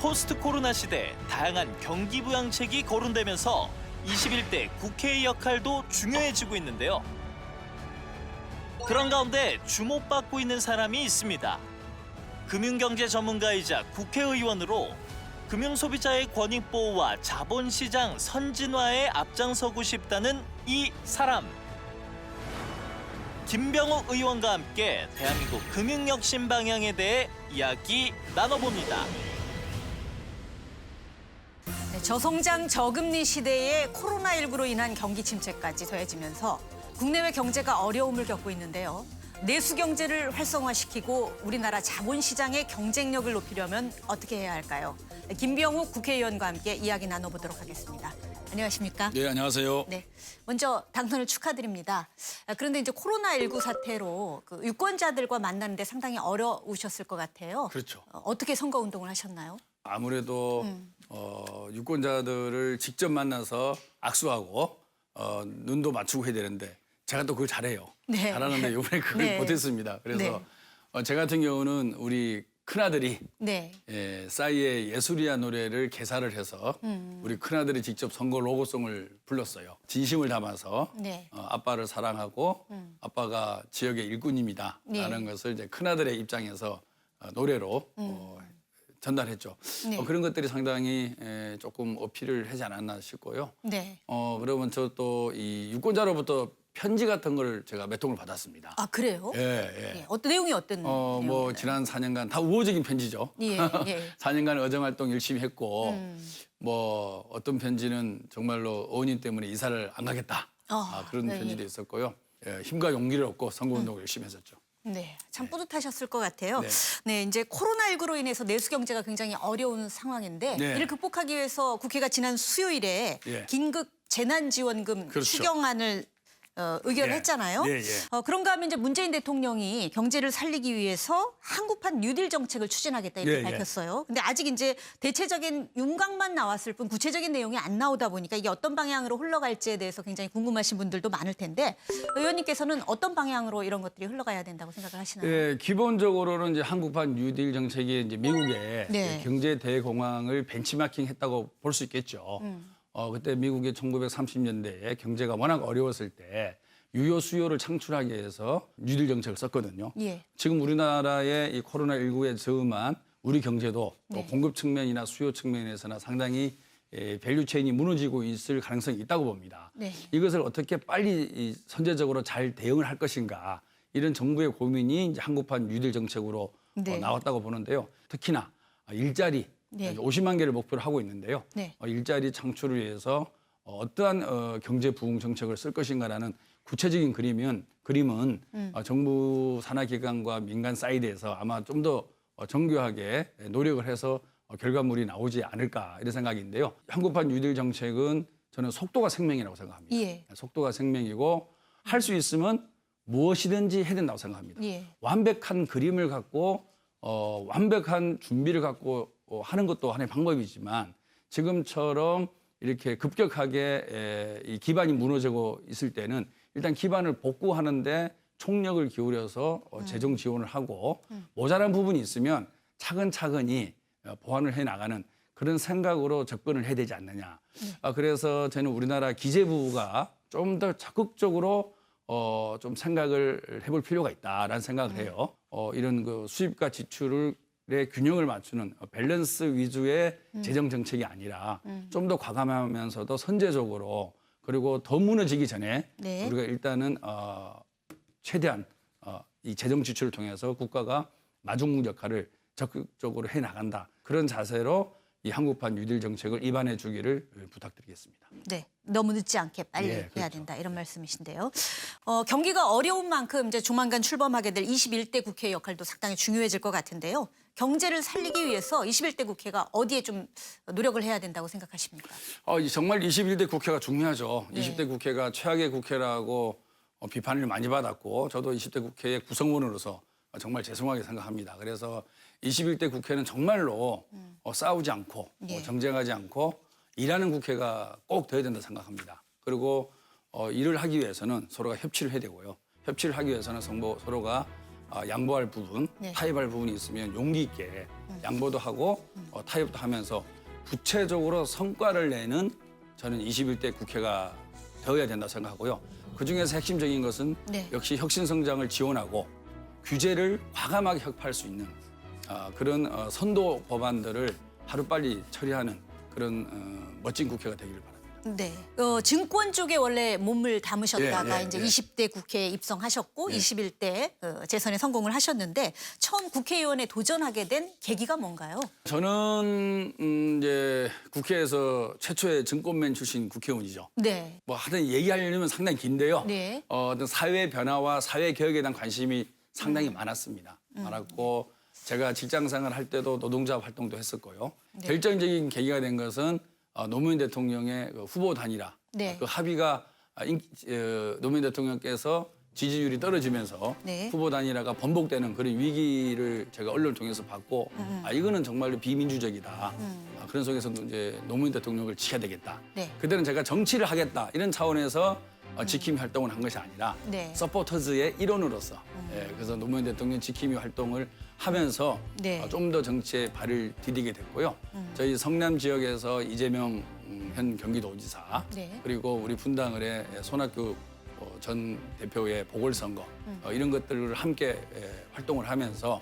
포스트 코로나 시대 다양한 경기 부양책이 거론되면서 21대 국회의 역할도 중요해지고 있는데요. 그런 가운데 주목받고 있는 사람이 있습니다. 금융경제 전문가이자 국회의원으로 금융소비자의 권익 보호와 자본시장 선진화에 앞장서고 싶다는 이 사람. 김병욱 의원과 함께 대한민국 금융혁신 방향에 대해 이야기 나눠봅니다. 네, 저성장 저금리 시대에 코로나19로 인한 경기 침체까지 더해지면서 국내외 경제가 어려움을 겪고 있는데요. 내수 경제를 활성화시키고 우리나라 자본시장의 경쟁력을 높이려면 어떻게 해야 할까요? 김병욱 국회의원과 함께 이야기 나눠보도록 하겠습니다. 안녕하십니까? 네, 안녕하세요. 네, 먼저 당선을 축하드립니다. 그런데 이제 코로나19 사태로 그 유권자들과 만나는데 상당히 어려우셨을 것 같아요. 그렇죠. 어떻게 선거운동을 하셨나요? 아무래도 유권자들을 직접 만나서 악수하고 눈도 맞추고 해야 되는데 제가 또 그걸 잘해요. 네. 잘하는데 이번에 그걸 네. 못했습니다. 그래서 네. 제 같은 경우는 우리 큰아들이 네. 싸이의 예술이야 노래를 개사를 해서 우리 큰아들이 직접 선거 로고송을 불렀어요. 진심을 담아서 네. 아빠를 사랑하고 아빠가 지역의 일꾼입니다. 네. 라는 것을 이제 큰아들의 입장에서 노래로 전달했죠. 네. 그런 것들이 상당히 조금 어필을 하지 않았나 싶고요. 네. 그러면 저 또 이 유권자로부터 편지 같은 걸 제가 몇 통을 받았습니다. 아, 그래요? 예. 예. 어떤 내용이 어떤 뭐 내용인가요? 지난 4년간 다 우호적인 편지죠. 예, 예. 4년간 의정 활동 열심히 했고 뭐 어떤 편지는 정말로 어머님 때문에 이사를 안 가겠다. 그런 네, 편지도 예. 있었고요. 힘과 용기를 얻고 선거운동을 열심히 했었죠. 네, 참 뿌듯하셨을 것 같아요. 네. 네, 이제 코로나19로 인해서 내수 경제가 굉장히 어려운 상황인데 네. 이를 극복하기 위해서 국회가 지난 수요일에 예. 긴급 재난지원금 그렇죠. 추경안을 의결을 예. 했잖아요. 예, 예. 그런가 하면 이제 문재인 대통령이 경제를 살리기 위해서 한국판 뉴딜 정책을 추진하겠다 이렇게 예, 예. 밝혔어요. 근데 아직 이제 대체적인 윤곽만 나왔을 뿐 구체적인 내용이 안 나오다 보니까 이게 어떤 방향으로 흘러갈지에 대해서 굉장히 궁금하신 분들도 많을 텐데 의원님께서는 어떤 방향으로 이런 것들이 흘러가야 된다고 생각을 하시나요? 예, 기본적으로는 이제 한국판 뉴딜 정책이 이제 미국의 네. 경제 대공황을 벤치마킹했다고 볼 수 있겠죠. 그때 미국의 1930년대에 경제가 워낙 어려웠을 때 유효 수요를 창출하기 위해서 뉴딜 정책을 썼거든요. 예. 지금 우리나라의 이 코로나19에 저음한 우리 경제도 네. 또 공급 측면이나 수요 측면에서나 상당히 밸류 체인이 무너지고 있을 가능성이 있다고 봅니다. 네. 이것을 어떻게 빨리 선제적으로 잘 대응을 할 것인가 이런 정부의 고민이 이제 한국판 뉴딜 정책으로 네. 나왔다고 보는데요. 특히나 일자리 네. 50만 개를 목표로 하고 있는데요. 네. 일자리 창출을 위해서 어떠한 경제 부흥 정책을 쓸 것인가라는 구체적인 그림은 정부 산하기관과 민간 사이드에서 아마 좀 더 정교하게 노력을 해서 결과물이 나오지 않을까 이런 생각인데요. 한국판 뉴딜 정책은 저는 속도가 생명이라고 생각합니다. 예. 속도가 생명이고 할 수 있으면 무엇이든지 해야 된다고 생각합니다. 예. 완벽한 그림을 갖고 완벽한 준비를 갖고 하는 것도 하나의 방법이지만 지금처럼 이렇게 급격하게 이 기반이 무너지고 있을 때는 일단 기반을 복구하는데 총력을 기울여서 재정 지원을 하고 모자란 부분이 있으면 차근차근히 보완을 해 나가는 그런 생각으로 접근을 해야 되지 않느냐. 그래서 저는 우리나라 기재부가 좀 더 적극적으로 좀 생각을 해볼 필요가 있다라는 생각을 해요. 이런 그 수입과 지출의 균형을 맞추는 밸런스 위주의 재정 정책이 아니라 좀 더 과감하면서도 선제적으로 그리고 더 무너지기 전에 네. 우리가 일단은 최대한 이 재정 지출을 통해서 국가가 마중 역할을 적극적으로 해 나간다. 그런 자세로 이 한국판 뉴딜 정책을 입안해 주기를 부탁드리겠습니다. 네, 너무 늦지 않게 빨리 예, 해야 그렇죠. 된다 이런 말씀이신데요. 경기가 어려운 만큼 이제 조만간 출범하게 될 21대 국회 역할도 상당히 중요해질 것 같은데요. 경제를 살리기 위해서 21대 국회가 어디에 좀 노력을 해야 된다고 생각하십니까? 정말 21대 국회가 중요하죠. 네. 20대 국회가 최악의 국회라고 비판을 많이 받았고 저도 20대 국회의 구성원으로서 정말 죄송하게 생각합니다. 그래서 21대 국회는 정말로 싸우지 않고 예. 정쟁하지 않고 일하는 국회가 꼭 돼야 된다 생각합니다. 그리고 일을 하기 위해서는 서로가 협치를 해야 되고요. 협치를 하기 위해서는 서로가 양보할 부분, 네. 타협할 부분이 있으면 용기 있게 양보도 하고 타협도 하면서 구체적으로 성과를 내는 저는 21대 국회가 되어야 된다고 생각하고요. 그중에서 핵심적인 것은 네. 역시 혁신성장을 지원하고 규제를 과감하게 혁파할 수 있는 그런 선도 법안들을 하루빨리 처리하는 그런 멋진 국회가 되기를 바랍니다. 네. 증권 쪽에 원래 몸을 담으셨다가 예, 예, 이제 예. 20대 국회에 입성하셨고 예. 21대 재선에 성공을 하셨는데 처음 국회의원에 도전하게 된 계기가 뭔가요? 저는 이제 국회에서 최초의 증권맨 출신 국회의원이죠. 네. 뭐 하여튼 얘기하려면 상당히 긴데요. 네. 어떤 사회 변화와 사회 개혁에 대한 관심이 상당히 많았습니다. 많았고 제가 직장생활 할 때도 노동자 활동도 했었고요. 네. 결정적인 계기가 된 것은 노무현 대통령의 그 후보 단일화. 네. 그 합의가 노무현 대통령께서 지지율이 떨어지면서 네. 후보 단일화가 번복되는 그런 위기를 제가 언론을 통해서 봤고 이거는 정말로 비민주적이다. 그런 속에서 이제 노무현 대통령을 지켜야 되겠다. 네. 그때는 제가 정치를 하겠다 이런 차원에서 지킴이 활동을 한 것이 아니라 네. 서포터즈의 일원으로서 그래서 노무현 대통령 지킴이 활동을 하면서 네. 좀 더 정치에 발을 디디게 됐고요. 저희 성남 지역에서 이재명 현 경기도지사 네. 그리고 우리 분당을의 손학규 전 대표의 보궐선거 이런 것들을 함께 활동을 하면서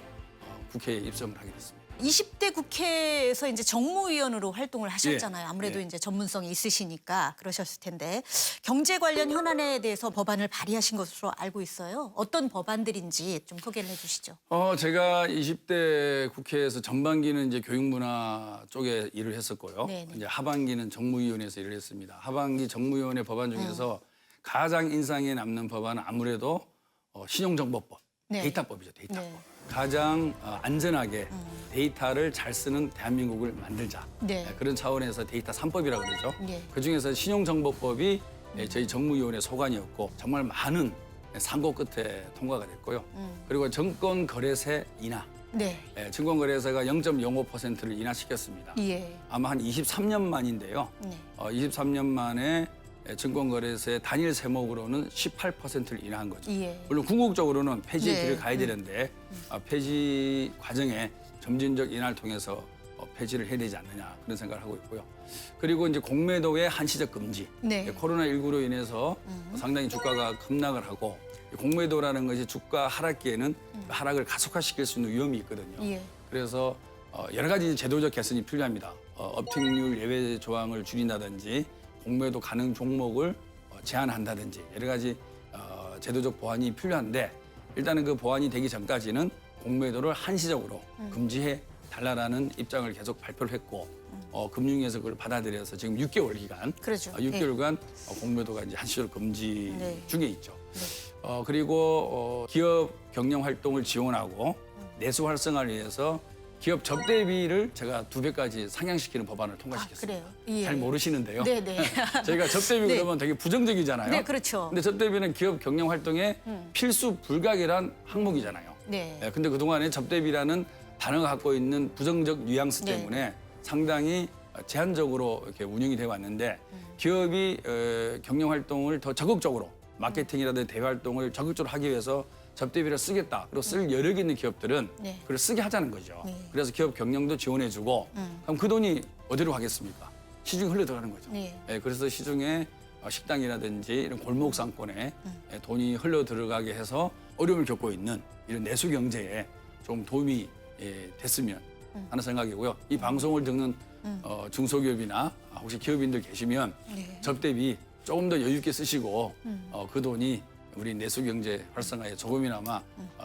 국회에 입성을 하게 됐습니다. 20대 국회에서 이제 정무위원으로 활동을 하셨잖아요. 예. 아무래도 예. 이제 전문성이 있으시니까 그러셨을 텐데 경제 관련 현안에 대해서 법안을 발의하신 것으로 알고 있어요. 어떤 법안들인지 좀 소개를 해주시죠. 제가 20대 국회에서 전반기는 이제 교육문화 쪽에 일을 했었고요. 네네. 이제 하반기는 정무위원회에서 일을 했습니다. 하반기 정무위원회 법안 중에서 가장 인상에 남는 법안은 아무래도 신용정보법, 네. 데이터법이죠. 데이터법. 네. 가장 안전하게 데이터를 잘 쓰는 대한민국을 만들자. 네. 그런 차원에서 데이터 3법이라고 그러죠. 네. 그중에서 신용정보법이 저희 정무위원회 소관이었고 정말 많은 상고 끝에 통과가 됐고요. 그리고 정권거래세 인하. 네. 증권거래세가 0.05%를 인하시켰습니다. 예. 아마 한 23년 만인데요. 네. 23년 만에 증권거래세 단일 세목으로는 18%를 인하한 거죠. 예. 물론 궁극적으로는 폐지의 네. 길을 가야 되는데 폐지 과정에 점진적 인하를 통해서 폐지를 해야 되지 않느냐 그런 생각을 하고 있고요. 그리고 이제 공매도의 한시적 금지. 네. 코로나19로 인해서 상당히 주가가 급락을 하고 공매도라는 것이 주가 하락기에는 하락을 가속화시킬 수 있는 위험이 있거든요. 예. 그래서 여러 가지 제도적 개선이 필요합니다. 업택률 예외 조항을 줄인다든지 공매도 가능 종목을 제한한다든지 여러 가지 제도적 보완이 필요한데 일단은 그 보완이 되기 전까지는 공매도를 한시적으로 금지해 달라라는 입장을 계속 발표를 했고 금융위에서 그걸 받아들여서 지금 6개월 기간, 그렇죠. 6개월간 공매도가 이제 한시적으로 금지 네. 중에 있죠. 그리고 기업 경영 활동을 지원하고 내수 활성화를 위해서 기업 접대비를 제가 2배까지 상향시키는 법안을 통과시켰습니다. 그래요? 예. 잘 모르시는데요. 네네. 저희가 접대비 네. 그러면 되게 부정적이잖아요. 네, 그렇죠. 근데 접대비는 기업 경영 활동의 필수 불가결한 항목이잖아요. 네. 근데 그동안에 접대비라는 단어가 갖고 있는 부정적 뉘앙스 네. 때문에 상당히 제한적으로 이렇게 운영이 돼 왔는데 기업이 경영 활동을 더 적극적으로 마케팅이라든지 대외 활동을 적극적으로 하기 위해서 접대비를 쓰겠다. 그리고 쓸 여력이 있는 기업들은 네. 그걸 쓰게 하자는 거죠. 네. 그래서 기업 경영도 지원해주고 그럼 그 돈이 어디로 가겠습니까? 시중에 흘러 들어가는 거죠. 네. 그래서 시중에 식당이라든지 이런 골목 상권에 돈이 흘러 들어가게 해서 어려움을 겪고 있는 이런 내수 경제에 좀 도움이 됐으면 하는 생각이고요. 이 방송을 듣는 중소기업이나 혹시 기업인들 계시면 네. 접대비 조금 더 여유 있게 쓰시고 그 돈이 우리 내수 경제 활성화에 조금이나마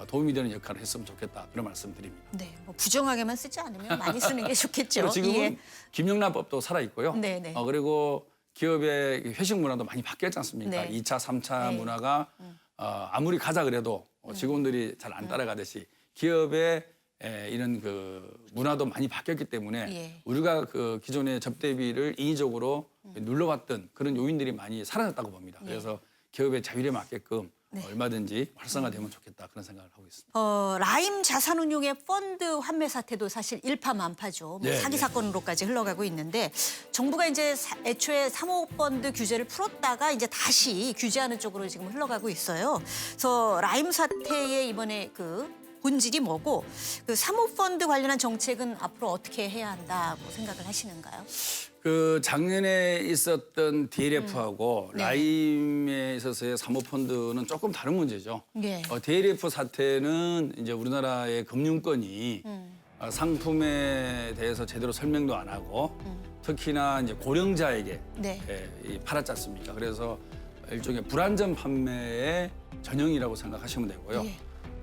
도움이 되는 역할을 했으면 좋겠다 그런 말씀드립니다. 네. 뭐 부정하게만 쓰지 않으면 많이 쓰는 게 좋겠죠. 그리고 지금은 예. 김영란법도 살아 있고요. 네네. 그리고 기업의 회식 문화도 많이 바뀌었지 않습니까? 네. 2차, 3차 네. 문화가 아무리 가자 그래도 직원들이 잘 안 따라가듯이 기업의 이런 그 문화도 많이 바뀌었기 때문에 예. 우리가 그 기존의 접대비를 인위적으로 눌러왔던 그런 요인들이 많이 사라졌다고 봅니다. 그래서 기업의 자율에 맞게끔 얼마든지 활성화되면 좋겠다 그런 생각을 하고 있습니다. 라임 자산운용의 펀드 환매 사태도 사실 일파만파죠. 뭐 네, 사기 네. 사건으로까지 흘러가고 있는데 정부가 이제 애초에 사모펀드 규제를 풀었다가 이제 다시 규제하는 쪽으로 지금 흘러가고 있어요. 그래서 라임 사태의 이번에 그 본질이 뭐고 그 사모펀드 관련한 정책은 앞으로 어떻게 해야 한다고 생각을 하시는가요? 그 작년에 있었던 DLF하고 네. 라임에 있어서의 사모펀드는 조금 다른 문제죠. 네. DLF 사태는 이제 우리나라의 금융권이 상품에 대해서 제대로 설명도 안 하고 특히나 이제 고령자에게 네. 팔았지 않습니까? 그래서 일종의 불안전 판매의 전형이라고 생각하시면 되고요. 예.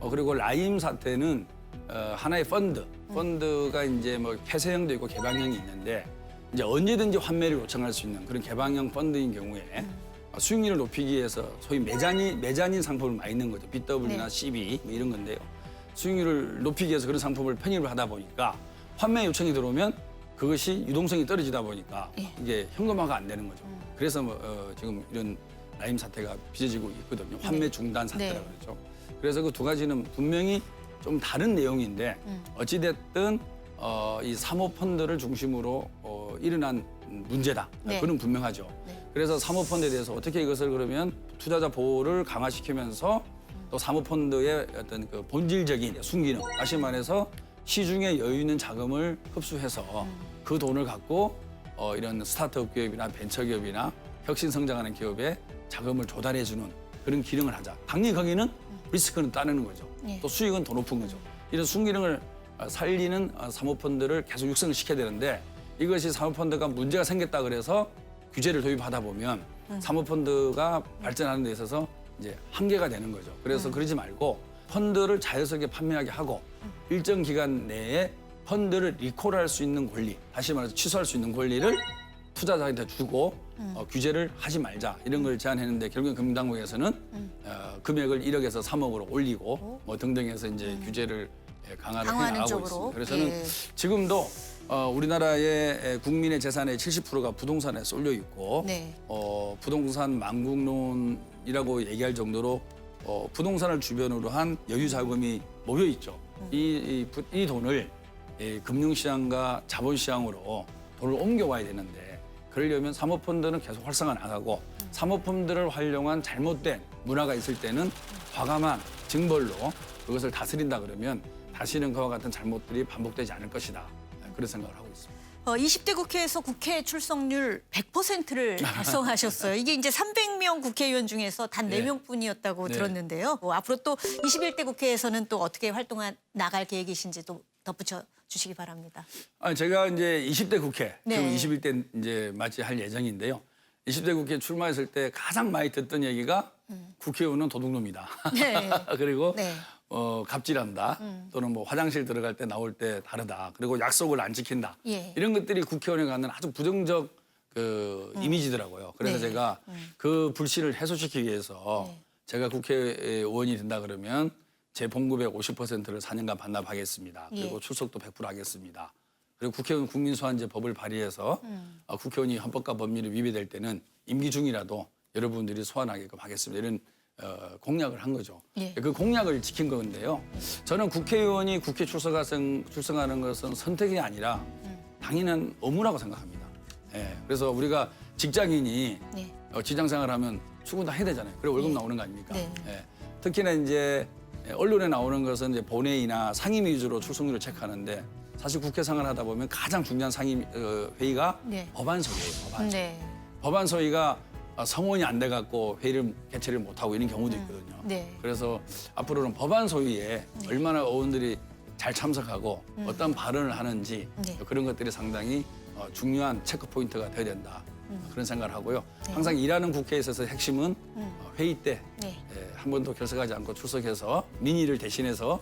그리고 라임 사태는 하나의 펀드가 이제 뭐 폐쇄형도 있고 개방형이 있는데 이제 언제든지 환매를 요청할 수 있는 그런 개방형 펀드인 경우에 수익률을 높이기 위해서 소위 매자닌 상품을 많이 있는 거죠. BW나 네. CB 뭐 이런 건데요. 수익률을 높이기 위해서 그런 상품을 편입을 하다 보니까 환매 요청이 들어오면 그것이 유동성이 떨어지다 보니까 예. 이게 현금화가 안 되는 거죠. 그래서 지금 이런 라임 사태가 빚어지고 있거든요. 환매 중단 사태라고 네. 그러죠. 그래서 그 두 가지는 분명히 좀 다른 내용인데 어찌됐든 이 사모펀드를 중심으로 일어난 문제다. 네. 그건 분명하죠. 네. 그래서 사모펀드에 대해서 어떻게 이것을 그러면 투자자 보호를 강화시키면서 또 사모펀드의 어떤 그 본질적인 순기능, 다시 말해서 시중에 여유 있는 자금을 흡수해서 그 돈을 갖고 이런 스타트업 기업이나 벤처기업이나 혁신 성장하는 기업에 자금을 조달해주는 그런 기능을 하자. 당연히 거기는 리스크는 따르는 거죠. 네. 또 수익은 더 높은 거죠. 이런 순기능을 살리는 사모펀드를 계속 육성을 시켜야 되는데 이것이 사모펀드가 문제가 생겼다 그래서 규제를 도입하다 보면 사모펀드가 발전하는 데 있어서 이제 한계가 되는 거죠. 그래서 그러지 말고 펀드를 자연스럽게 판매하게 하고 일정 기간 내에 펀드를 리콜할 수 있는 권리, 다시 말해서 취소할 수 있는 권리를 투자자한테 주고 규제를 하지 말자 이런 걸 제안했는데 결국엔 금융당국에서는 금액을 1억에서 3억으로 올리고 뭐 등등해서 이제 규제를 강화를 강화하는 해나가고 쪽으로. 있습니다. 그래서 저는 예. 지금도 우리나라의 국민의 재산의 70%가 부동산에 쏠려 있고 네. 부동산 망국론이라고 얘기할 정도로 부동산을 주변으로 한 여유 자금이 모여 있죠. 이 돈을 금융시장과 자본시장으로 돈을 옮겨와야 되는데 그러려면 사모펀드는 계속 활성화 나가고 사모펀드를 활용한 잘못된 문화가 있을 때는 과감한 징벌로 그것을 다스린다 그러면 다시는 그와 같은 잘못들이 반복되지 않을 것이다. 그런 생각을 하고 있습니다. 20대 국회에서 국회 출석률 100%를 달성하셨어요. 이게 이제 300명 국회의원 중에서 단 네. 4명뿐이었다고 네. 들었는데요. 앞으로 또 21대 국회에서는 또 어떻게 활동해 나갈 계획이신지 또 덧붙여 주시기 바랍니다. 제가 이제 20대 국회, 네. 지금 21대 이제 맞이할 예정인데요. 20대 국회 출마했을 때 가장 많이 듣던 얘기가 국회의원은 도둑놈이다. 네. 그리고 네. 갑질한다. 또는 뭐 화장실 들어갈 때 나올 때 다르다. 그리고 약속을 안 지킨다. 예. 이런 것들이 국회의원에 갖는 아주 부정적 그 이미지더라고요. 그래서 네. 제가 그 불씨를 해소시키기 위해서 네. 제가 국회의원이 된다 그러면 제 봉급의 50%를 4년간 반납하겠습니다. 그리고 예. 출석도 100% 하겠습니다. 그리고 국회의원 국민소환제 법을 발의해서 국회의원이 헌법과 법률이 위배될 때는 임기 중이라도 여러분들이 소환하게끔 하겠습니다. 이런 공약을 한 거죠. 예. 그 공약을 지킨 건데요. 저는 국회의원이 국회 출석하는 것은 선택이 아니라 당연한 의무라고 생각합니다. 그래서 우리가 직장인이 네. 직장생활하면 출근 다 해야 되잖아요. 그래 월급 네. 나오는 거 아닙니까? 네. 특히나 이제 언론에 나오는 것은 이제 본회의나 상임위 위주로 출석률을 체크하는데 사실 국회 생활하다 보면 가장 중요한 상임 회의가 네. 법안소위예요. 법안소. 네. 법안소위가 성원이 안 돼 갖고 회의를 개최를 못 하고 이런 경우도 있거든요. 네. 그래서 앞으로는 법안소위에 얼마나 의원들이 잘 참석하고 어떤 발언을 하는지 네. 그런 것들이 상당히 중요한 체크 포인트가 돼야 된다. 그런 생각을 하고요. 항상 일하는 국회에 있어서 핵심은 회의 때 네. 한 번도 결석하지 않고 출석해서 민의를 대신해서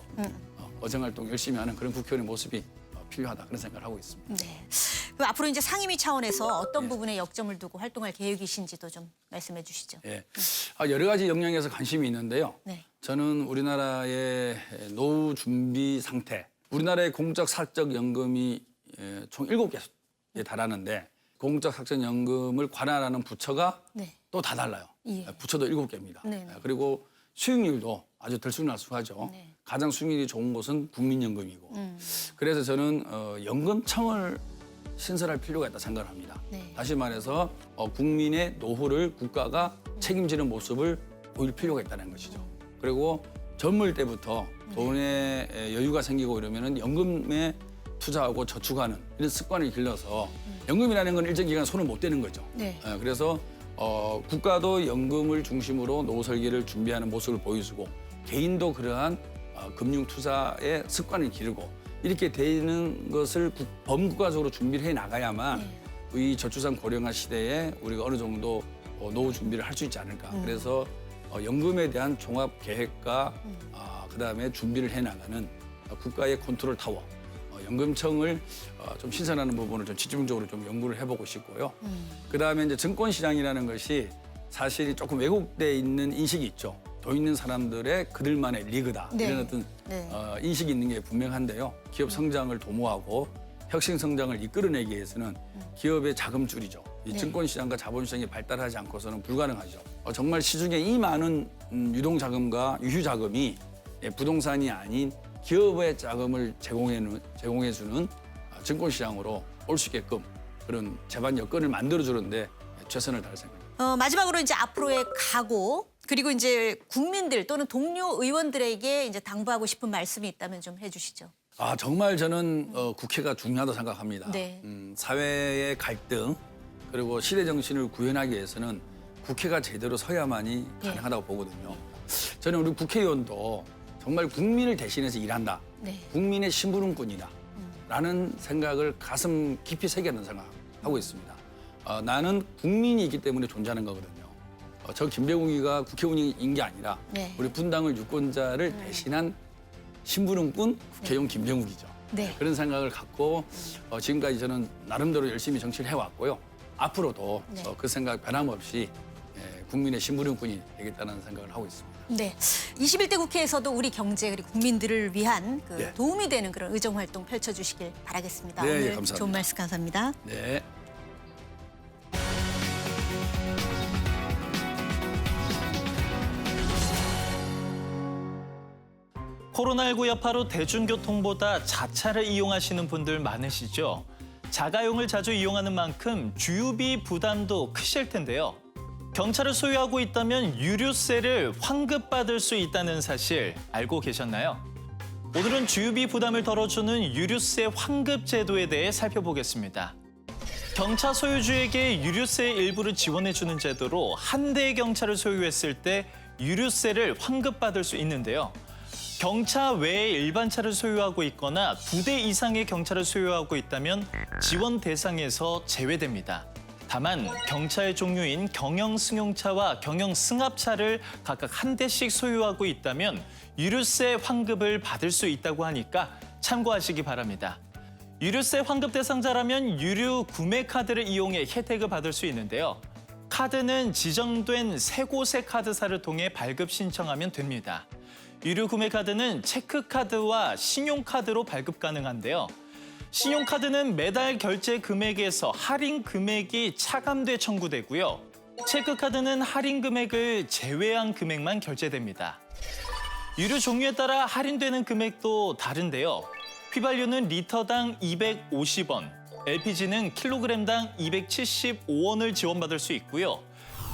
어정활동 열심히 하는 그런 국회의원의 모습이 필요하다 그런 생각을 하고 있습니다. 네. 그럼 앞으로 이제 상임위 차원에서 어떤 네. 부분에 역점을 두고 활동할 계획이신지도 좀 말씀해 주시죠. 예. 여러 가지 영역에서 관심이 있는데요. 네. 저는 우리나라의 노후 준비 상태, 우리나라의 공적 사적 연금이 총 7개에 달하는데 공적 사적 연금을 관할하는 부처가 네. 또 다 달라요. 예. 부처도 7개입니다. 네. 그리고 수익률도 아주 들쑥날쑥하죠. 네. 가장 수익률이 좋은 곳은 국민연금이고. 그래서 저는 연금청을 신설할 필요가 있다 생각을 합니다. 네. 다시 말해서 국민의 노후를 국가가 책임지는 모습을 보일 필요가 있다는 것이죠. 그리고 젊을 때부터 돈에 여유가 생기고 이러면은 연금에 투자하고 저축하는 이런 습관을 길러서 연금이라는 건 일정 기간 손을 못 대는 거죠. 네. 그래서 국가도 연금을 중심으로 노후 설계를 준비하는 모습을 보여주고 개인도 그러한 금융 투자의 습관을 기르고 이렇게 되는 것을 범국가적으로 준비를 해 나가야만 이 저출산 고령화 시대에 우리가 어느 정도 노후 준비를 할 수 있지 않을까. 그래서 연금에 대한 종합 계획과 그다음에 준비를 해 나가는 국가의 컨트롤 타워 연금청을 좀 신설하는 부분을 좀 집중적으로 좀 연구를 해보고 싶고요. 그다음에 이제 증권 시장이라는 것이 사실 조금 왜곡돼 있는 인식이 있죠. 돈 있는 사람들의 그들만의 리그다 네. 이런 어떤 네. 인식이 있는 게 분명한데요. 기업 성장을 도모하고 혁신 성장을 이끌어내기 위해서는 기업의 자금줄이죠. 이 네. 증권 시장과 자본 시장이 발달하지 않고서는 불가능하죠. 정말 시중에 이 많은 유동 자금과 유휴 자금이 부동산이 아닌 기업의 자금을 제공해주는 증권 시장으로 올 수 있게끔 그런 제반 여건을 만들어주는데 최선을 다할 생각입니다. 마지막으로 이제 앞으로의 각오 그리고 이제 국민들 또는 동료 의원들에게 이제 당부하고 싶은 말씀이 있다면 좀 해주시죠. 정말 저는 국회가 중요하다고 생각합니다. 네. 사회의 갈등 그리고 시대 정신을 구현하기 위해서는 국회가 제대로 서야만이 가능하다고 보거든요. 저는 우리 국회의원도 정말 국민을 대신해서 일한다. 네. 국민의 심부름꾼이다. 라는 생각을 가슴 깊이 새겨는 생각하고 있습니다. 나는 국민이 있기 때문에 존재하는 거거든요. 저 김병욱이가 국회의원인 게 아니라 네. 우리 분당을 유권자를 대신한 심부름꾼 국회의원 김병욱이죠. 네. 그런 생각을 갖고 지금까지 저는 나름대로 열심히 정치를 해왔고요. 앞으로도 네. 그 생각 변함없이 국민의 심부름꾼이 되겠다는 생각을 하고 있습니다. 네. 21대 국회에서도 우리 경제 그리고 국민들을 위한 그 네. 도움이 되는 그런 의정 활동 펼쳐주시길 바라겠습니다. 네, 오늘 감사합니다. 좋은 말씀 감사합니다. 네. 코로나19 여파로 대중교통보다 자차를 이용하시는 분들 많으시죠? 자가용을 자주 이용하는 만큼 주유비 부담도 크실 텐데요. 경차를 소유하고 있다면 유류세를 환급받을 수 있다는 사실 알고 계셨나요? 오늘은 주유비 부담을 덜어주는 유류세 환급 제도에 대해 살펴보겠습니다. 경차 소유주에게 유류세의 일부를 지원해주는 제도로 한 대의 경차를 소유했을 때 유류세를 환급받을 수 있는데요. 경차 외에 일반 차를 소유하고 있거나 2대 이상의 경차를 소유하고 있다면 지원 대상에서 제외됩니다. 다만 경차의 종류인 경영 승용차와 경영 승합차를 각각 한 대씩 소유하고 있다면 유류세 환급을 받을 수 있다고 하니까 참고하시기 바랍니다. 유류세 환급 대상자라면 유류 구매 카드를 이용해 혜택을 받을 수 있는데요. 카드는 지정된 세 곳의 카드사를 통해 발급 신청하면 됩니다. 유류 구매 카드는 체크카드와 신용카드로 발급 가능한데요. 신용카드는 매달 결제 금액에서 할인 금액이 차감돼 청구되고요. 체크카드는 할인 금액을 제외한 금액만 결제됩니다. 유류 종류에 따라 할인되는 금액도 다른데요. 휘발유는 리터당 250원, LPG는 킬로그램당 275원을 지원받을 수 있고요.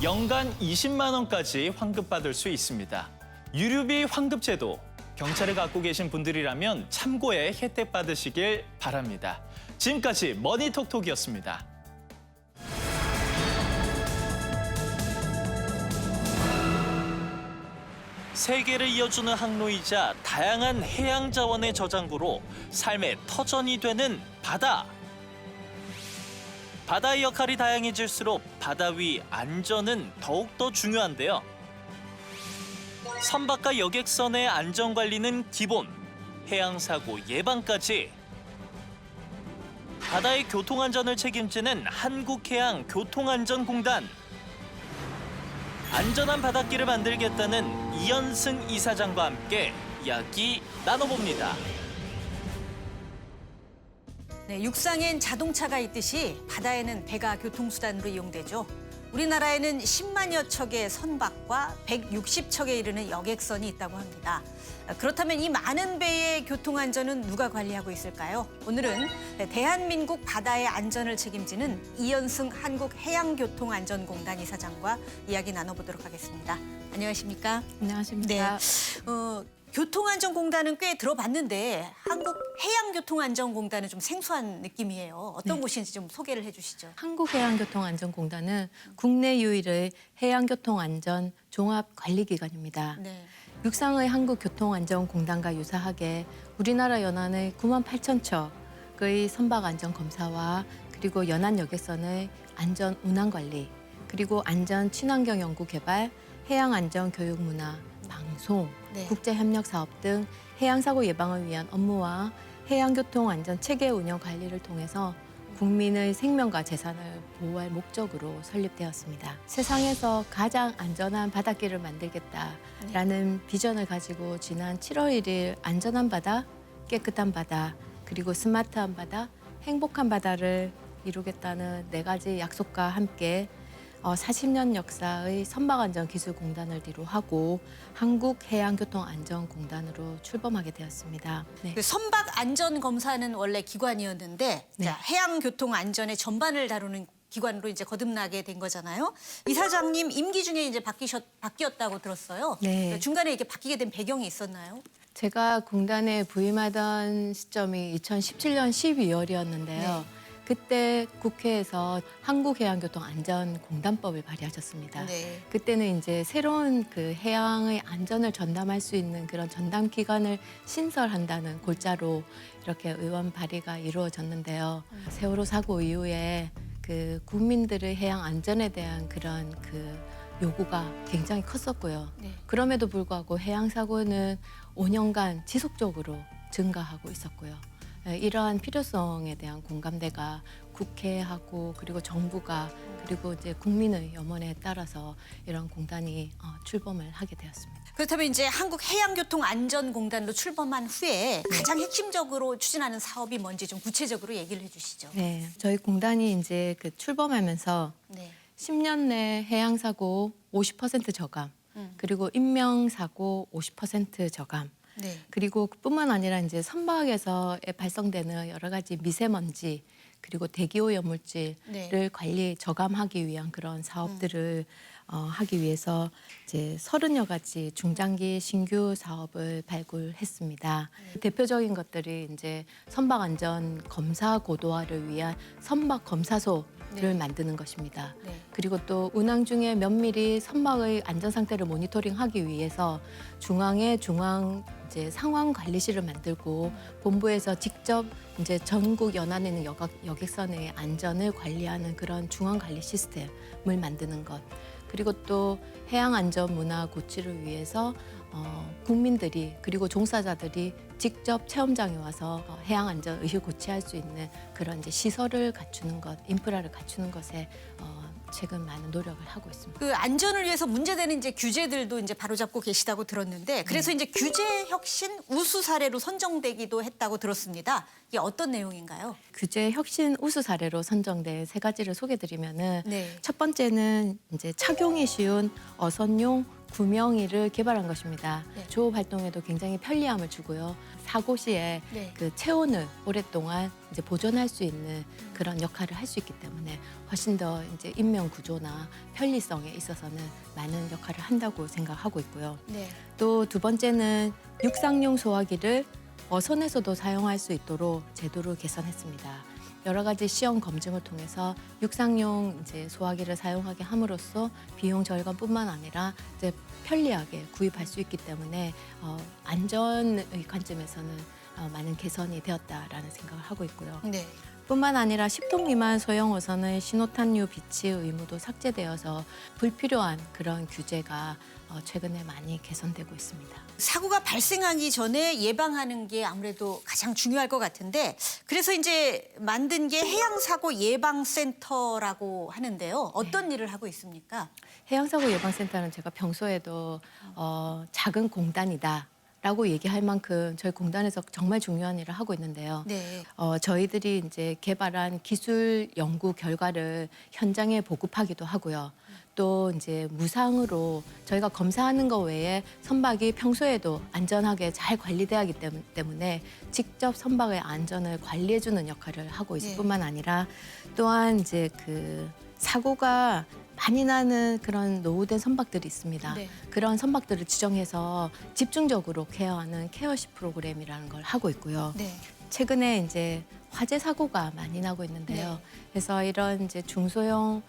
연간 20만 원까지 환급받을 수 있습니다. 유류비 환급제도, 경차를 갖고 계신 분들이라면 참고해 혜택 받으시길 바랍니다. 지금까지 머니톡톡이었습니다. 세계를 이어주는 항로이자 다양한 해양 자원의 저장고로 삶의 터전이 되는 바다. 바다의 역할이 다양해질수록 바다 위 안전은 더욱더 중요한데요. 선박과 여객선의 안전관리는 기본, 해양사고 예방까지. 바다의 교통안전을 책임지는 한국해양교통안전공단. 안전한 바닷길을 만들겠다는 이현승 이사장과 함께 이야기 나눠봅니다. 네, 육상엔 자동차가 있듯이 바다에는 배가 교통수단으로 이용되죠. 우리나라에는 10만여 척의 선박과 160척에 이르는 여객선이 있다고 합니다. 그렇다면 이 많은 배의 교통안전은 누가 관리하고 있을까요? 오늘은 대한민국 바다의 안전을 책임지는 이현승 한국해양교통안전공단 이사장과 이야기 나눠보도록 하겠습니다. 안녕하십니까? 안녕하십니까. 교통안전공단은 꽤 들어봤는데 한국해양교통안전공단은 좀 생소한 느낌이에요. 어떤 곳인지 좀 소개를 해주시죠. 한국해양교통안전공단은 국내 유일의 해양교통안전 종합관리기관입니다. 네. 육상의 한국교통안전공단과 유사하게 우리나라 연안의 9만 8천 척의 선박안전검사와 그리고 연안여객선의 안전 운항관리, 그리고 안전 친환경 연구 개발, 해양안전 교육 문화, 방송, 네. 국제협력 사업 등 해양사고 예방을 위한 업무와 해양교통안전 체계 운영 관리를 통해서 국민의 생명과 재산을 보호할 목적으로 설립되었습니다. 세상에서 가장 안전한 바닷길을 만들겠다라는 비전을 가지고 지난 7월 1일 안전한 바다, 깨끗한 바다, 그리고 스마트한 바다, 행복한 바다를 이루겠다는 4가지 약속과 함께 40년 역사의 선박안전기술공단을 뒤로하고 한국해양교통안전공단으로 출범하게 되었습니다. 네. 그 선박안전검사는 원래 기관이었는데 네. 자, 해양교통안전의 전반을 다루는 기관으로 이제 거듭나게 된 거잖아요. 이사장님 임기 중에 이제 바뀌었다고 들었어요. 네. 중간에 이렇게 바뀌게 된 배경이 있었나요? 제가 공단에 부임하던 시점이 2017년 12월이었는데요. 네. 그때 국회에서 한국해양교통안전공단법을 발의하셨습니다. 네. 그때는 이제 새로운 그 해양의 안전을 전담할 수 있는 그런 전담 기관을 신설한다는 골자로 이렇게 의원 발의가 이루어졌는데요. 세월호 사고 이후에 그 국민들의 해양 안전에 대한 그런 그 요구가 굉장히 컸었고요. 네. 그럼에도 불구하고 해양 사고는 5년간 지속적으로 증가하고 있었고요. 이러한 필요성에 대한 공감대가 국회하고 그리고 정부가 그리고 이제 국민의 염원에 따라서 이런 공단이 출범을 하게 되었습니다. 그렇다면 이제 한국해양교통안전공단으로 출범한 후에 가장 핵심적으로 추진하는 사업이 뭔지 좀 구체적으로 얘기를 해주시죠. 네, 저희 공단이 이제 그 출범하면서 네. 10년 내 해양 사고 50% 저감, 그리고 인명 사고 50% 저감. 네. 그리고 그뿐만 아니라 이제 선박에서 발생되는 여러 가지 미세먼지 그리고 대기오염물질을 네. 관리 저감하기 위한 그런 사업들을 하기 위해서 이제 30여 가지 중장기 신규 사업을 발굴했습니다. 대표적인 것들이 이제 선박 안전 검사 고도화를 위한 선박 검사소를 네. 만드는 것입니다. 네. 그리고 또 운항 중에 면밀히 선박의 안전 상태를 모니터링하기 위해서 중앙에 중앙 이제 상황 관리실을 만들고 본부에서 직접 이제 전국 연안에 있는 여객선의 안전을 관리하는 그런 중앙 관리 시스템을 만드는 것. 그리고 또 해양 안전 문화 고취를 위해서 국민들이 그리고 종사자들이 직접 체험장에 와서 해양 안전 의식 고취할 수 있는 그런 이제 시설을 갖추는 것, 인프라를 갖추는 것에 최근 많은 노력을 하고 있습니다. 그 안전을 위해서 문제되는 이제 규제들도 이제 바로잡고 계시다고 들었는데 그래서 이제 규제 혁신 우수 사례로 선정되기도 했다고 들었습니다. 이게 어떤 내용인가요? 규제 혁신 우수 사례로 선정된 3가지를 소개드리면은 네. 첫 번째는 이제 착용이 쉬운 어선용 구명이를 개발한 것입니다. 네. 조업 활동에도 굉장히 편리함을 주고요. 사고 시에 네. 그 체온을 오랫동안 이제 보존할 수 있는 그런 역할을 할 수 있기 때문에 훨씬 더 이제 인명 구조나 편리성에 있어서는 많은 역할을 한다고 생각하고 있고요. 네. 또 2번째는 육상용 소화기를 어선에서도 사용할 수 있도록 제도를 개선했습니다. 여러 가지 시험 검증을 통해서 육상용 이제 소화기를 사용하게 함으로써 비용 절감뿐만 아니라 이제 편리하게 구입할 수 있기 때문에 안전의 관점에서는 많은 개선이 되었다라는 생각을 하고 있고요. 네. 뿐만 아니라 10톤 미만 소형 어선의 신호탄유 비치 의무도 삭제되어서 불필요한 그런 규제가 최근에 많이 개선되고 있습니다. 사고가 발생하기 전에 예방하는 게 아무래도 가장 중요할 것 같은데 그래서 이제 만든 게 해양사고 예방센터라고 하는데요. 어떤 일을 하고 있습니까? 해양사고 예방센터는 제가 평소에도 작은 공단이다. 라고 얘기할 만큼 저희 공단에서 정말 중요한 일을 하고 있는데요. 네. 저희들이 이제 개발한 기술 연구 결과를 현장에 보급하기도 하고요. 또 이제 무상으로 저희가 검사하는 것 외에 선박이 평소에도 안전하게 잘 관리돼야 하기 때문에 직접 선박의 안전을 관리해주는 역할을 하고 있을 네. 뿐만 아니라 또한 이제 그 사고가 많이 나는 그런 노후된 선박들이 있습니다. 네. 그런 선박들을 지정해서 집중적으로 케어하는 케어십 프로그램이라는 걸 하고 있고요. 네. 최근에 이제 화재 사고가 많이 나고 있는데요. 네. 그래서 이런 이제 중소형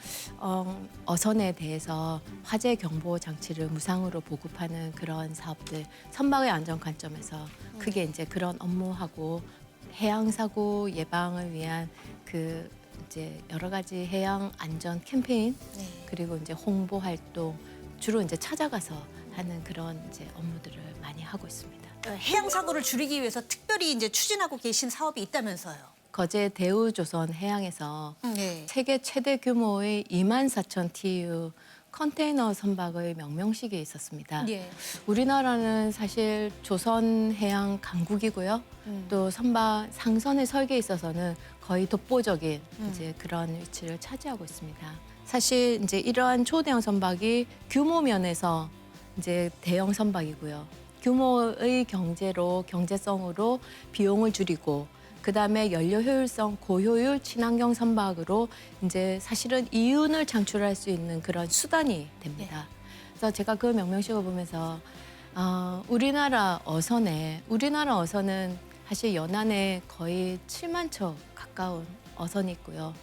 어선에 대해서 화재 경보 장치를 무상으로 보급하는 그런 사업들, 선박의 안전 관점에서 크게 이제 그런 업무하고 해양 사고 예방을 위한 그 이제 여러 가지 해양 안전 캠페인 네. 그리고 이제 홍보 활동 주로 이제 찾아가서 하는 그런 이제 업무들을 많이 하고 있습니다. 해양 사고를 줄이기 위해서 특별히 이제 추진하고 계신 사업이 있다면서요. 거제 대우조선 해양에서 네. 세계 최대 규모의 24,000 TEU 컨테이너 선박의 명명식이 있었습니다. 예. 우리나라는 사실 조선 해양 강국이고요. 또 선박 상선의 설계에 있어서는 거의 독보적인 이제 그런 위치를 차지하고 있습니다. 사실 이제 이러한 초대형 선박이 규모 면에서 이제 대형 선박이고요. 규모의 경제성으로 비용을 줄이고 그다음에 연료 효율성 고효율 친환경 선박으로 이제 사실은 이윤을 창출할 수 있는 그런 수단이 됩니다. 그래서 제가 그 명명식을 보면서 우리나라 어선은 사실 연안에 거의 7만 척 가까운 어선이 있고요.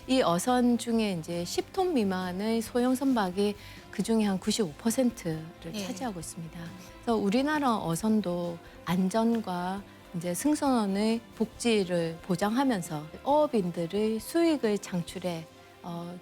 이 어선 중에 이제 10톤 미만의 소형 선박이 그 중에 한 95%를 예. 차지하고 있습니다. 그래서 우리나라 어선도 안전과 이제 승선원의 복지를 보장하면서 어업인들의 수익을 창출해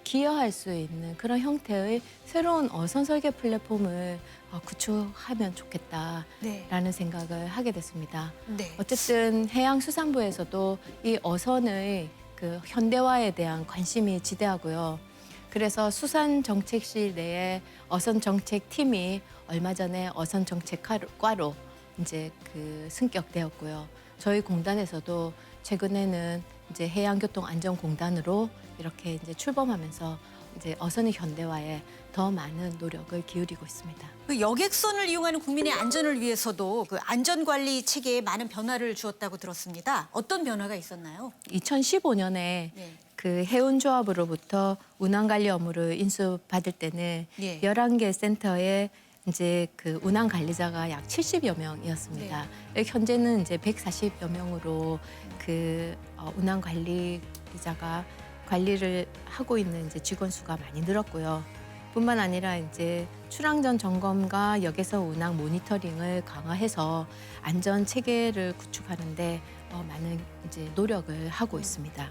기여할 수 있는 그런 형태의 새로운 어선 설계 플랫폼을 구축하면 좋겠다라는 네. 생각을 하게 됐습니다. 네. 어쨌든 해양수산부에서도 이 어선의 그 현대화에 대한 관심이 지대하고요. 그래서 수산정책실 내에 어선정책팀이 얼마 전에 어선정책과로 이제 그 승격되었고요. 저희 공단에서도 최근에는 이제 해양교통안전공단으로 이렇게 이제 출범하면서 이제 어선의 현대화에 더 많은 노력을 기울이고 있습니다. 그 여객선을 이용하는 국민의 안전을 위해서도 그 안전관리 체계에 많은 변화를 주었다고 들었습니다. 어떤 변화가 있었나요? 2015년에 네. 그 해운조합으로부터 운항관리 업무를 인수받을 때는 예. 11개 센터에 이제 그 운항 관리자가 약 70여 명이었습니다. 현재는 이제 140여 명으로 그 운항 관리자가 관리를 하고 있는 이제 직원 수가 많이 늘었고요. 뿐만 아니라 이제 출항전 점검과 역에서 운항 모니터링을 강화해서 안전 체계를 구축하는데 많은 이제 노력을 하고 있습니다.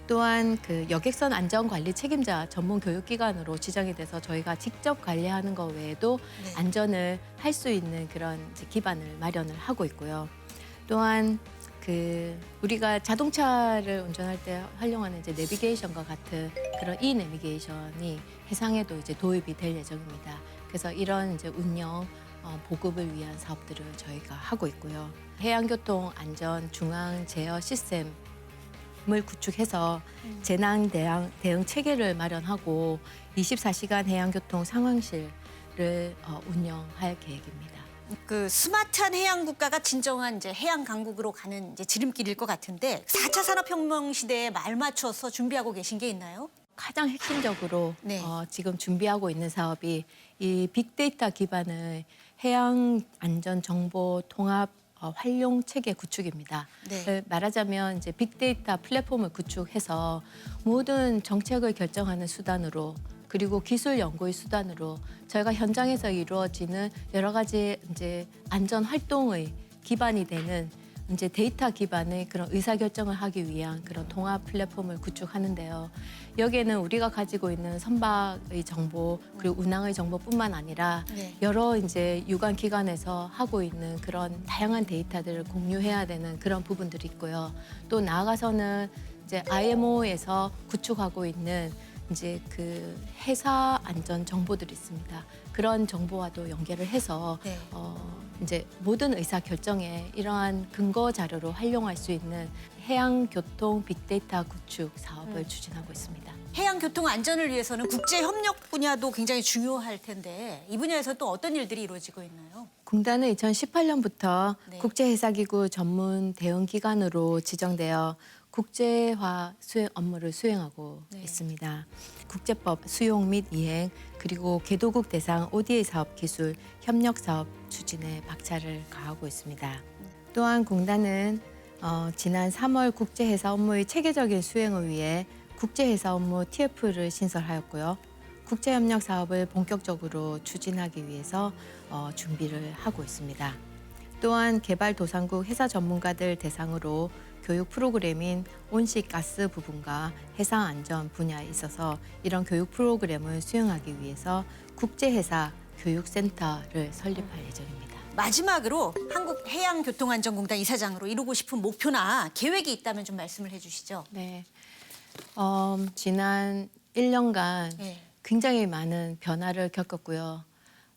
또한 그 여객선 안전관리 책임자 전문 교육기관으로 지정이 돼서 저희가 직접 관리하는 것 외에도 네. 안전을 할 수 있는 그런 이제 기반을 마련을 하고 있고요. 또한 그 우리가 자동차를 운전할 때 활용하는 이제 내비게이션과 같은 그런 이 내비게이션이 해상에도 이제 도입이 될 예정입니다. 그래서 이런 이제 운영 보급을 위한 사업들을 저희가 하고 있고요. 해양교통 안전 중앙 제어 시스템 을 구축해서 재난 대응 체계를 마련하고 24시간 해양교통 상황실을 운영할 계획입니다. 그 스마트한 해양 국가가 진정한 이제 해양 강국으로 가는 이제 지름길일 것 같은데 4차 산업혁명 시대에 말맞춰서 준비하고 계신 게 있나요? 가장 핵심적으로 네. 지금 준비하고 있는 사업이 이 빅데이터 기반의 해양 안전 정보 통합 활용 체계 구축입니다. 네. 말하자면 이제 빅데이터 플랫폼을 구축해서 모든 정책을 결정하는 수단으로 그리고 기술 연구의 수단으로 저희가 현장에서 이루어지는 여러 가지 이제 안전 활동의 기반이 되는 이제 데이터 기반의 그런 의사결정을 하기 위한 그런 통합 플랫폼을 구축하는데요. 여기에는 우리가 가지고 있는 선박의 정보 그리고 운항의 정보뿐만 아니라 네. 여러 이제 유관 기관에서 하고 있는 그런 다양한 데이터들을 공유해야 되는 그런 부분들이 있고요. 또 나아가서는 이제 IMO에서 구축하고 있는 이제 그 해사 안전 정보들이 있습니다. 그런 정보와도 연계를 해서 네. 이제 모든 의사 결정에 이러한 근거 자료로 활용할 수 있는 해양 교통 빅데이터 구축 사업을 추진하고 있습니다. 해양 교통 안전을 위해서는 국제 협력 분야도 굉장히 중요할 텐데 이 분야에서 또 어떤 일들이 이루어지고 있나요? 공단은 2018년부터 네. 국제해사기구 전문 대응 기관으로 지정되어 국제화 수행 업무를 수행하고 네. 있습니다. 국제법 수용 및 이행 그리고 개도국 대상 ODA 사업 기술 협력 사업 추진에 박차를 가하고 있습니다. 또한 공단은 지난 3월 국제해사 업무의 체계적인 수행을 위해 국제해사 업무 TF를 신설하였고요. 국제협력 사업을 본격적으로 추진하기 위해서 준비를 하고 있습니다. 또한 개발도상국 회사 전문가들 대상으로 교육 프로그램인 온실가스 부분과 해상 안전 분야에 있어서 이런 교육 프로그램을 수행하기 위해서 국제해사 교육센터를 설립할 예정입니다. 마지막으로 한국해양교통안전공단 이사장으로 이루고 싶은 목표나 계획이 있다면 좀 말씀을 해주시죠. 네, 지난 1년간 네. 굉장히 많은 변화를 겪었고요.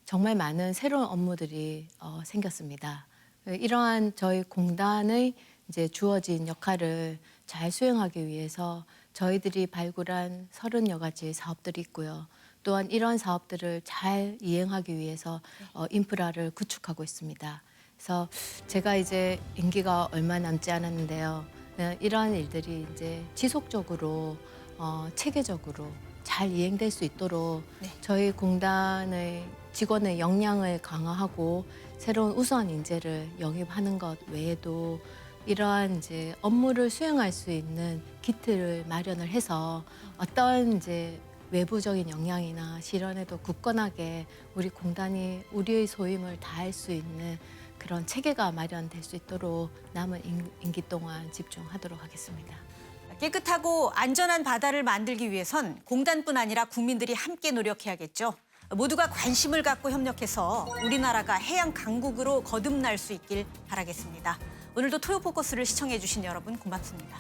정말 많은 새로운 업무들이 생겼습니다. 이러한 저희 공단의 이제 주어진 역할을 잘 수행하기 위해서 저희들이 발굴한 30여 가지 사업들이 있고요. 또한 이러한 사업들을 잘 이행하기 위해서 인프라를 구축하고 있습니다. 그래서 제가 이제 임기가 얼마 남지 않았는데요. 이러한 일들이 이제 지속적으로 체계적으로 잘 이행될 수 있도록 네. 저희 공단의 직원의 역량을 강화하고 새로운 우수한 인재를 영입하는 것 외에도 이러한 이제 업무를 수행할 수 있는 기틀을 마련을 해서 어떤 이제 외부적인 영향이나 실현에도 굳건하게 우리 공단이 우리의 소임을 다할 수 있는 그런 체계가 마련될 수 있도록 남은 임기 동안 집중하도록 하겠습니다. 깨끗하고 안전한 바다를 만들기 위해선 공단뿐 아니라 국민들이 함께 노력해야겠죠. 모두가 관심을 갖고 협력해서 우리나라가 해양 강국으로 거듭날 수 있길 바라겠습니다. 오늘도 토요 포커스를 시청해 주신 여러분 고맙습니다.